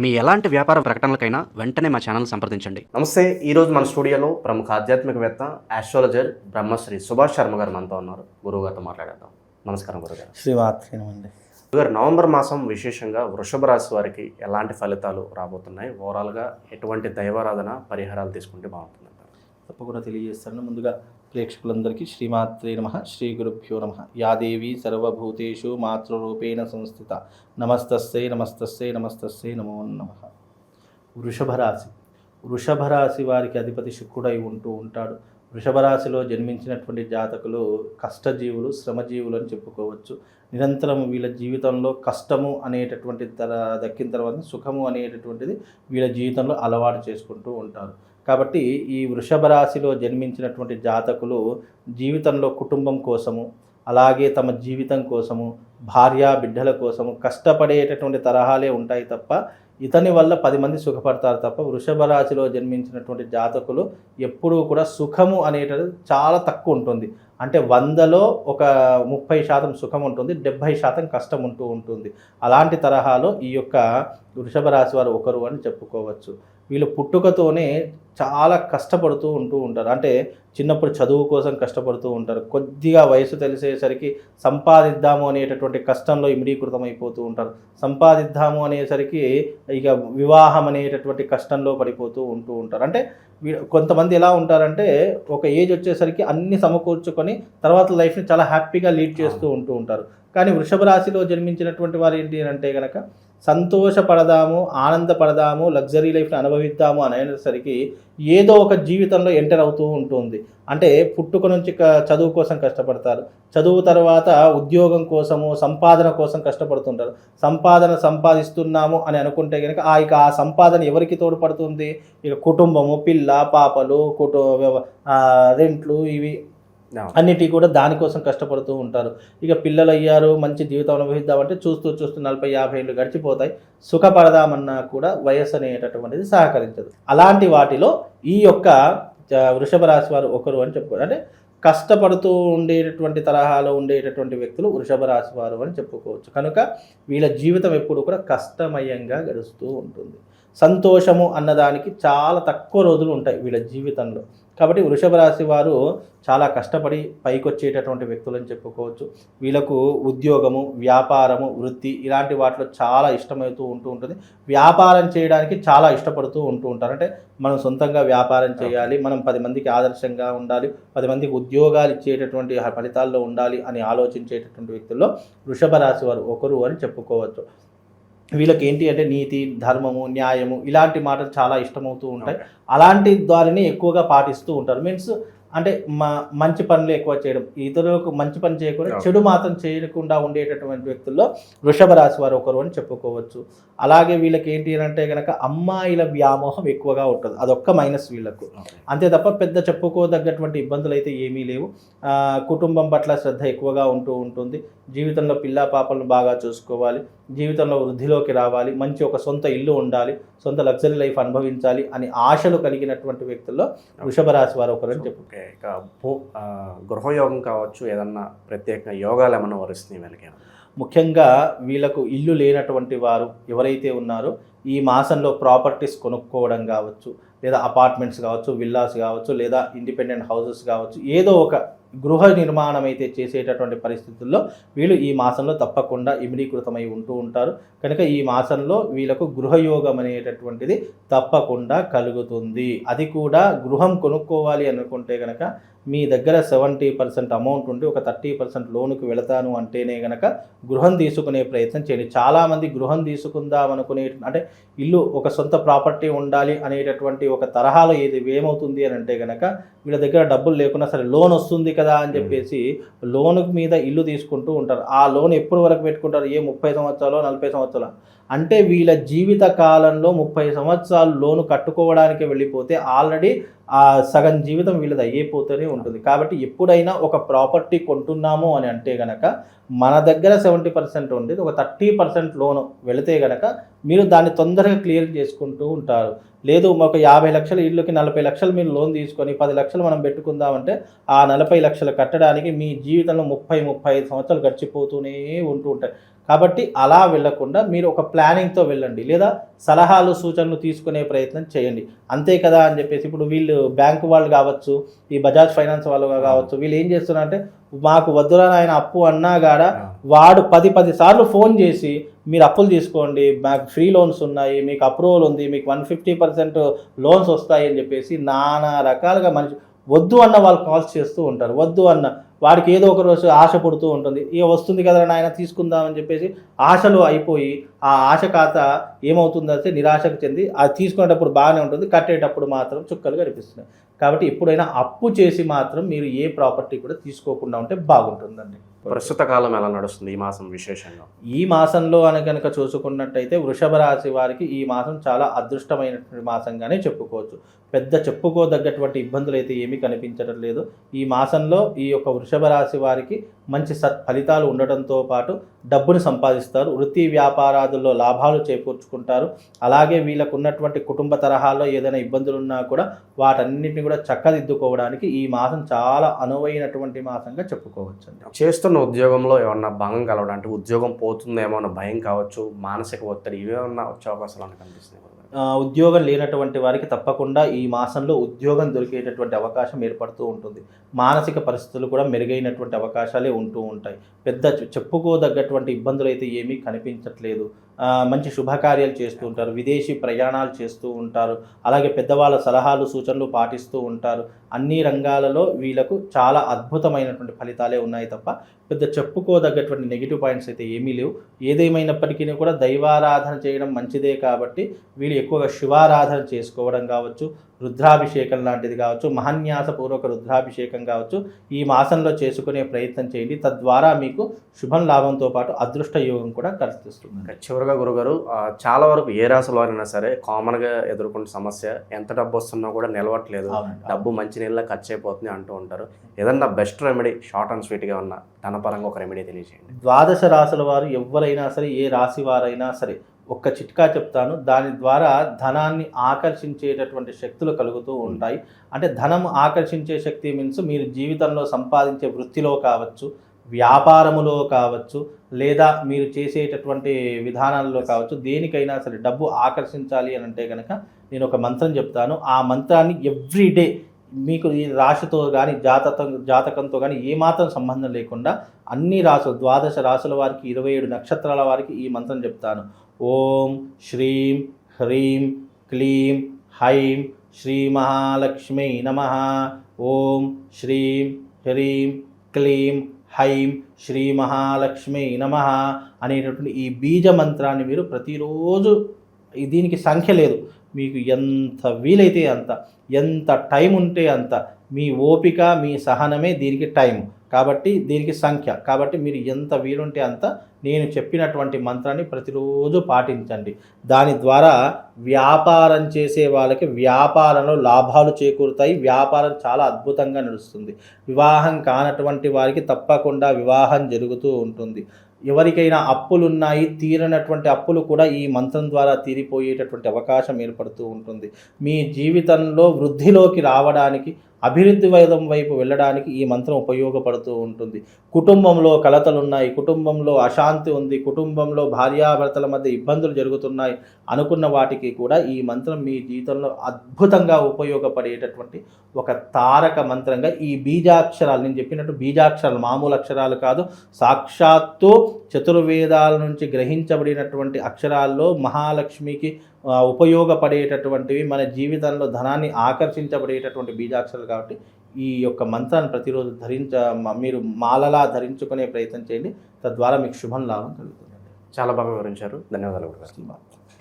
మీ ఎలాంటి వ్యాపార ప్రకటనలకైనా వెంటనే మా ఛానల్ సంప్రదించండి. నమస్తే. ఈరోజు మన స్టూడియోలో ప్రముఖ ఆధ్యాత్మికవేత్త ఆస్ట్రాలజర్ బ్రహ్మశ్రీ సుభాష్ శర్మ గారు మనతో ఉన్నారు. గురువు గారితో మాట్లాడేద్దాం. నమస్కారం గురుగారు. శ్రీమాత్రేనండి. గురుగారు, నవంబర్ మాసం విశేషంగా వృషభ రాశి వారికి ఎలాంటి ఫలితాలు రాబోతున్నాయి? ఓవరాల్గా ఎటువంటి దైవారాధన పరిహారాలు తీసుకుంటే బాగుంటుందంటారు? తప్పకుండా తెలియజేస్తాను. ముందుగా ప్రేక్షకులందరికీ శ్రీమాత్రే నమః, శ్రీ గురుభ్యో నమః. యాదేవి సర్వభూతేషు మాతృరూపేణ సంస్థిత నమస్తస్సై నమస్తస్సై నమస్తస్సై నమో నమః. వృషభ రాశి. వృషభ రాశి వారికి అధిపతి శుక్రుడై ఉంటాడు. వృషభ రాశిలో జన్మించినటువంటి జాతకులు కష్టజీవులు, శ్రమజీవులు అని చెప్పుకోవచ్చు. నిరంతరం వీళ్ళ జీవితంలో కష్టము అనేటటువంటి దక్కిన తర్వాత సుఖము అనేటటువంటిది వీళ్ళ జీవితంలో అలవాటు చేసుకుంటూ ఉంటారు. కాబట్టి ఈ వృషభ రాశిలో జన్మించినటువంటి జాతకులు జీవితంలో కుటుంబం కోసము, అలాగే తమ జీవితం కోసము, భార్య బిడ్డల కోసము కష్టపడేటటువంటి తరహాలే ఉంటాయి తప్ప ఇతని వల్ల 10 మంది సుఖపడతారు తప్ప వృషభ రాశిలో జన్మించినటువంటి జాతకులు ఎప్పుడూ కూడా సుఖము అనేటది చాలా తక్కువ ఉంటుంది. అంటే 100లో ఒక 30% సుఖం ఉంటుంది, 70% కష్టం ఉంటుంది. అలాంటి తరహాలో ఈ యొక్క వృషభ రాశి వారు ఒకరు అని చెప్పుకోవచ్చు. వీళ్ళు పుట్టుకతోనే చాలా కష్టపడుతూ ఉంటారు. అంటే చిన్నప్పుడు చదువు కోసం కష్టపడుతూ ఉంటారు. కొద్దిగా వయసు తెలిసేసరికి సంపాదిద్దాము అనేటటువంటి కష్టంలో ఇమిడీకృతం అయిపోతూ ఉంటారు. సంపాదిద్దాము అనేసరికి ఇక వివాహం అనేటటువంటి కష్టంలో పడిపోతూ ఉంటారు. అంటే కొంతమంది ఎలా ఉంటారంటే ఒక ఏజ్ వచ్చేసరికి అన్ని సమకూర్చుకొని తర్వాత లైఫ్ని చాలా హ్యాపీగా లీడ్ చేస్తూ ఉంటారు. కానీ వృషభ రాశిలో జన్మించినటువంటి వారు ఏంటి అంటే కనుక సంతోషపడదాము, ఆనందపడదాము, లగ్జరీ లైఫ్ని అనుభవిద్దాము అనేసరికి ఏదో ఒక జీవితంలో ఎంటర్ అవుతూ ఉంటుంది. అంటే పుట్టుక నుంచి చదువు కోసం కష్టపడతారు, చదువు తర్వాత ఉద్యోగం కోసము, సంపాదన కోసం కష్టపడుతుంటారు. సంపాదిస్తున్నాము అని అనుకుంటే కనుక ఇక ఆ సంపాదన ఎవరికి తోడ్పడుతుంది? ఇక కుటుంబము, పిల్ల పాపలు, రెంట్లు, ఇవి అన్నిటి కూడా దానికోసం కష్టపడుతూ ఉంటారు. ఇక పిల్లలు అయ్యారు, మంచి జీవితం అనుభవిద్దామంటే చూస్తూ 40-50 ఏళ్ళు గడిచిపోతాయి. సుఖపడదామన్నా కూడా వయస్సు అనేటటువంటిది సహకరించదు. అలాంటి వాటిలో ఈ యొక్క వృషభ రాశి వారు ఒకరు అని చెప్పుకోవచ్చు. అంటే కష్టపడుతూ ఉండేటటువంటి తరహాలో ఉండేటటువంటి వ్యక్తులు వృషభ రాశి వారు అని చెప్పుకోవచ్చు. కనుక వీళ్ళ జీవితం ఎప్పుడు కూడా కష్టమయంగా గడుస్తూ ఉంటుంది. సంతోషము అన్నదానికి చాలా తక్కువ రోజులు ఉంటాయి వీళ్ళ జీవితంలో. కాబట్టి వృషభ రాశి వారు చాలా కష్టపడి పైకొచ్చేటటువంటి వ్యక్తులు అని చెప్పుకోవచ్చు. వీళ్ళకు ఉద్యోగము, వ్యాపారము, వృత్తి ఇలాంటి వాటిలో చాలా ఇష్టమవుతూ ఉంటుంది. వ్యాపారం చేయడానికి చాలా ఇష్టపడుతూ ఉంటారు. అంటే మనం సొంతంగా వ్యాపారం చేయాలి, మనం 10 మందికి ఆదర్శంగా ఉండాలి, 10 మందికి ఉద్యోగాలు ఇచ్చేటటువంటి ఫలితాల్లో ఉండాలి అని ఆలోచించేటటువంటి వ్యక్తుల్లో వృషభ రాశి వారు ఒకరు అని చెప్పుకోవచ్చు. వీళ్ళకి ఏంటి అంటే నీతి, ధర్మము, న్యాయము ఇలాంటి మాటలు చాలా ఇష్టమవుతూ ఉంటాయి. అలాంటి దారిని ఎక్కువగా పాటిస్తూ ఉంటారు. మీన్స్ అంటే మంచి పనులు ఎక్కువ చేయడం, ఇతరులకు మంచి పని చేయకుండా చెడు మాత్రం చేయకుండా ఉండేటటువంటి వ్యక్తుల్లో వృషభ రాశి వారు ఒకరు అని చెప్పుకోవచ్చు. అలాగే వీళ్ళకి ఏంటి అంటే కనుక అమ్మాయిల వ్యామోహం ఎక్కువగా ఉంటుంది. అదొక్క మైనస్ వీళ్ళకు. అంతే తప్ప పెద్ద చెప్పుకోదగ్గటువంటి ఇబ్బందులు అయితే ఏమీ లేవు. కుటుంబం పట్ల శ్రద్ధ ఎక్కువగా ఉంటుంది. జీవితంలో పిల్లా పాపలను బాగా చూసుకోవాలి, జీవితంలో వృద్ధిలోకి రావాలి, మంచి ఒక సొంత ఇల్లు ఉండాలి, సొంత లగ్జరీ లైఫ్ అనుభవించాలి అని ఆశలు కలిగినటువంటి వ్యక్తుల్లో వృషభ రాశి వారు ఒకరని చెప్పు. ఇక గృహయోగం కావచ్చు, ఏదన్నా ప్రత్యేక యోగాలు ఏమన్నా వరుస్తున్నాయి వీళ్ళకి? ముఖ్యంగా వీళ్ళకు ఇల్లు లేనటువంటి వారు ఎవరైతే ఉన్నారో ఈ మాసంలో ప్రాపర్టీస్ కొనుక్కోవడం కావచ్చు, లేదా అపార్ట్మెంట్స్ కావచ్చు, విల్లాస్ కావచ్చు, లేదా ఇండిపెండెంట్ హౌసెస్ కావచ్చు, ఏదో ఒక గృహ నిర్మాణం అయితే చేసేటటువంటి పరిస్థితుల్లో వీళ్ళు ఈ మాసంలో తప్పకుండా ఇమిడీకృతమై ఉంటారు. కనుక ఈ మాసంలో వీళ్ళకు గృహయోగం అనేటటువంటిది తప్పకుండా కలుగుతుంది. అది కూడా గృహం కొనుక్కోవాలి అనుకుంటే కనుక మీ దగ్గర 70% అమౌంట్ ఉండి ఒక 30% లోనుకు వెళతాను అంటేనే కనుక గృహం తీసుకునే ప్రయత్నం చేయండి. చాలామంది గృహం తీసుకుందాం అనుకునే అంటే ఇల్లు ఒక సొంత ప్రాపర్టీ ఉండాలి అనేటటువంటి ఒక తరహాలో ఏమవుతుంది అని అంటే కనుక వీళ్ళ దగ్గర డబ్బులు లేకున్నా సరే లోన్ వస్తుంది కదా అని చెప్పేసి లోను మీద ఇల్లు తీసుకుంటూ ఉంటారు. ఆ లోన్ ఎప్పటి వరకు పెట్టుకుంటారు? 30 సంవత్సరాలు 40 సంవత్సరాలు. అంటే వీళ్ళ జీవిత కాలంలో 30 సంవత్సరాలు లోను కట్టుకోవడానికి వెళ్ళిపోతే ఆల్రెడీ ఆ సగం జీవితం వీళ్ళది అయిపోతూనే ఉంటుంది. కాబట్టి ఎప్పుడైనా ఒక ప్రాపర్టీ కొంటున్నాము అని అంటే కనుక మన దగ్గర 70% ఉండేది ఒక 30% లోను వెళితే కనుక మీరు దాన్ని తొందరగా క్లియర్ చేసుకుంటూ ఉంటారు. లేదు ఒక 50 లక్షల ఇల్లుకి 40 లక్షలు మీరు లోన్ తీసుకొని 10 లక్షలు మనం పెట్టుకుందామంటే ఆ 40 లక్షలు కట్టడానికి మీ జీవితంలో 35 సంవత్సరాలు గడిచిపోతూనే ఉంటూ ఉంటాయి. కాబట్టి అలా వెళ్ళకుండా మీరు ఒక ప్లానింగ్తో వెళ్ళండి, లేదా సలహాలు సూచనలు తీసుకునే ప్రయత్నం చేయండి. అంతే కదా అని చెప్పేసి ఇప్పుడు వీళ్ళు బ్యాంకు వాళ్ళు కావచ్చు, ఈ బజాజ్ ఫైనాన్స్ వాళ్ళు కావచ్చు, వీళ్ళు ఏం చేస్తున్నారంటే మాకు వద్దురా ఆయన అప్పు అన్నా గాడ వాడు 10 సార్లు ఫోన్ చేసి మీరు అప్పులు తీసుకోండి, మాకు ఫ్రీ లోన్స్ ఉన్నాయి, మీకు అప్రూవల్ ఉంది, మీకు 150% లోన్స్ వస్తాయి అని చెప్పేసి నానా రకాలుగా మనిషి వద్దు అన్న వాళ్ళు కాల్స్ చేస్తూ ఉంటారు. వద్దు అన్న వాడికి ఏదో ఒక రోజు ఆశ పుడుతూ ఉంటుంది, ఇక వస్తుంది కదా నాయన తీసుకుందామని చెప్పేసి ఆశలు అయిపోయి ఆ ఆశ ఖాతా ఏమవుతుందంటే నిరాశకు చెంది అది తీసుకునేటప్పుడు బాగానే ఉంటుంది, కట్టేటప్పుడు మాత్రం చుక్కలు కనిపిస్తున్నాయి. కాబట్టి ఎప్పుడైనా అప్పు చేసి మాత్రం మీరు ఏ ప్రాపర్టీ కూడా తీసుకోకుండా ఉంటే బాగుంటుందండి. ప్రస్తుత కాలం ఎలా నడుస్తుంది ఈ మాసం విశేషంగా? ఈ మాసంలో కనుక చూసుకున్నట్టయితే వృషభ రాశి వారికి ఈ మాసం చాలా అదృష్టమైనటువంటి మాసంగానే చెప్పుకోవచ్చు. పెద్ద చెప్పుకోదగ్గటువంటి ఇబ్బందులు అయితే ఏమీ కనిపించడం లేదు. ఈ మాసంలో ఈ యొక్క వృషభ రాశి వారికి మంచి ఫలితాలు ఉండటంతో పాటు డబ్బును సంపాదిస్తారు, వృత్తి వ్యాపారాదుల్లో లాభాలు చేకూర్చుకుంటారు. అలాగే వీళ్ళకు ఉన్నటువంటి కుటుంబ తరహాల్లో ఏదైనా ఇబ్బందులు ఉన్నా కూడా వాటన్నిటిని కూడా చక్కదిద్దుకోవడానికి ఈ మాసం చాలా అనువైనటువంటి మాసంగా చెప్పుకోవచ్చు అండి. చేస్తున్న ఉద్యోగంలో ఏమన్నా భంగం కలవడం, అంటే ఉద్యోగం పోతుందేమో అన్న భయం కావచ్చు, మానసిక ఒత్తిడి ఇవేమన్నా వచ్చే అవకాశాలు కనిపిస్తున్నాయి? ఉద్యోగం లేనటువంటి వారికి తప్పకుండా ఈ మాసంలో ఉద్యోగం దొరికేటటువంటి అవకాశం ఏర్పడుతూ ఉంటుంది. మానసిక పరిస్థితులు కూడా మెరుగైనటువంటి అవకాశాలే ఉంటూ ఉంటాయి. పెద్ద చెప్పుకోదగ్గటువంటి ఇబ్బందులు అయితే ఏమీ కనిపించట్లేదు. మంచి శుభకార్యాలు చేస్తూ ఉంటారు, విదేశీ ప్రయాణాలు చేస్తూ ఉంటారు, అలాగే పెద్దవాళ్ళ సలహాలు సూచనలు పాటిస్తూ ఉంటారు. అన్ని రంగాలలో వీళ్ళకు చాలా అద్భుతమైనటువంటి ఫలితాలే ఉన్నాయి తప్ప పెద్ద చెప్పుకోదగ్గటువంటి నెగిటివ్ పాయింట్స్ అయితే ఏమీ లేవు. ఏదేమైనప్పటికీ కూడా దైవారాధన చేయడం మంచిదే కాబట్టి వీళ్ళు ఎక్కువగా శివారాధన చేసుకోవడం కావచ్చు, రుద్రాభిషేకం లాంటిది కావచ్చు, మహాన్యాసపూర్వక రుద్రాభిషేకం కావచ్చు ఈ మాసంలో చేసుకునే ప్రయత్నం చేయండి. తద్వారా మీకు శుభం లాభంతో పాటు అదృష్ట యోగం కూడా కనిపిస్తుంది. చివరిగా గురుగారు, చాలా వరకు ఏ రాశిలో అయినా సరే కామన్గా ఎదుర్కొన్న సమస్య ఎంత డబ్బు వస్తున్నా కూడా నిలవట్లేదు, డబ్బు మంచి నీళ్ళ ఖర్చు అయిపోతుంది అంటూ ఉంటారు. ఏదన్నా బెస్ట్ రెమెడీ షార్ట్ అండ్ స్వీట్గా ఉన్న ధనపరంగా ఒక రెమెడీ తెలియజేయండి. 12 రాశుల వారు ఎవరైనా సరే, ఏ రాశి వారైనా సరే ఒక్క చిట్కా చెప్తాను, దాని ద్వారా ధనాన్ని ఆకర్షించేటటువంటి శక్తులు కలుగుతూ ఉంటాయి. అంటే ధనం ఆకర్షించే శక్తి మీన్స్ మీరు జీవితంలో సంపాదించే వృత్తిలో కావచ్చు, వ్యాపారములో కావచ్చు, లేదా మీరు చేసేటటువంటి విధానాల్లో కావచ్చు, దేనికైనా సరే డబ్బు ఆకర్షించాలి అని అంటే కనుక నేను ఒక మంత్రం చెప్తాను. ఆ మంత్రాన్ని ఎవ్రీడే మీకు ఈ రాశితో కానీ జాతకంతో కానీ ఏమాత్రం సంబంధం లేకుండా అన్ని రాశులు 12 రాశుల వారికి 27 నక్షత్రాల వారికి ఈ మంత్రం చెప్తాను. ఓం శ్రీం హ్రీం క్లీం హైం శ్రీ మహాలక్ష్మీ నమః. ఓం శ్రీం హ్రీం క్లీం హైం శ్రీ మహాలక్ష్మీ నమః అనేటటువంటి ఈ బీజ మంత్రాన్ని మీరు ప్రతిరోజు, దీనికి సంఖ్య లేదు, మీకు ఎంత వీలైతే అంత, ఎంత టైం ఉంటే అంత, మీ ఓపిక మీ సహనమే దీనికి టైం కాబట్టి, దీనికి సంఖ్య కాబట్టి మీరు ఎంత వీలుంటే అంత నేను చెప్పినటువంటి మంత్రాన్ని ప్రతిరోజు పాటించండి. దాని ద్వారా వ్యాపారం చేసే వాళ్ళకి వ్యాపారంలో లాభాలు చేకూరుతాయి, వ్యాపారం చాలా అద్భుతంగా నడుస్తుంది. వివాహం కానటువంటి వారికి తప్పకుండా వివాహం జరుగుతూ ఉంటుంది. ఎవరికైనా అప్పులున్నాయి, తీరనటువంటి అప్పులు కూడా ఈ మంత్రం ద్వారా తీరిపోయేటటువంటి అవకాశం ఏర్పడుతూ ఉంటుంది. మీ జీవితంలో వృద్ధిలోకి రావడానికి, అభివృద్ధి వైపు వెళ్ళడానికి ఈ మంత్రం ఉపయోగపడుతూ ఉంటుంది. కుటుంబంలో కలతలున్నాయి, కుటుంబంలో అశాంతి ఉంది, కుటుంబంలో భార్యాభర్తల మధ్య ఇబ్బందులు జరుగుతున్నాయి అనుకున్న వాటికి కూడా ఈ మంత్రం మీ జీవితంలో అద్భుతంగా ఉపయోగపడేటటువంటి ఒక తారక మంత్రంగా ఈ బీజాక్షరాలు, నేను చెప్పినట్టు బీజాక్షరాలు మామూలు అక్షరాలు కాదు, సాక్షాత్తు చతుర్వేదాల నుంచి గ్రహించబడినటువంటి అక్షరాల్లో మహాలక్ష్మికి ఉపయోగపడేటటువంటివి, మన జీవితంలో ధనాన్ని ఆకర్షించబడేటటువంటి బీజాక్షరాలు కాబట్టి ఈ యొక్క మంత్రాన్ని ప్రతిరోజు మీరు మాలలా ధరించుకునే ప్రయత్నం చేయండి. తద్వారా మీకు శుభం లాభం కలుగుతుంది. చాలా బాగా వివరించారు, ధన్యవాదాలు.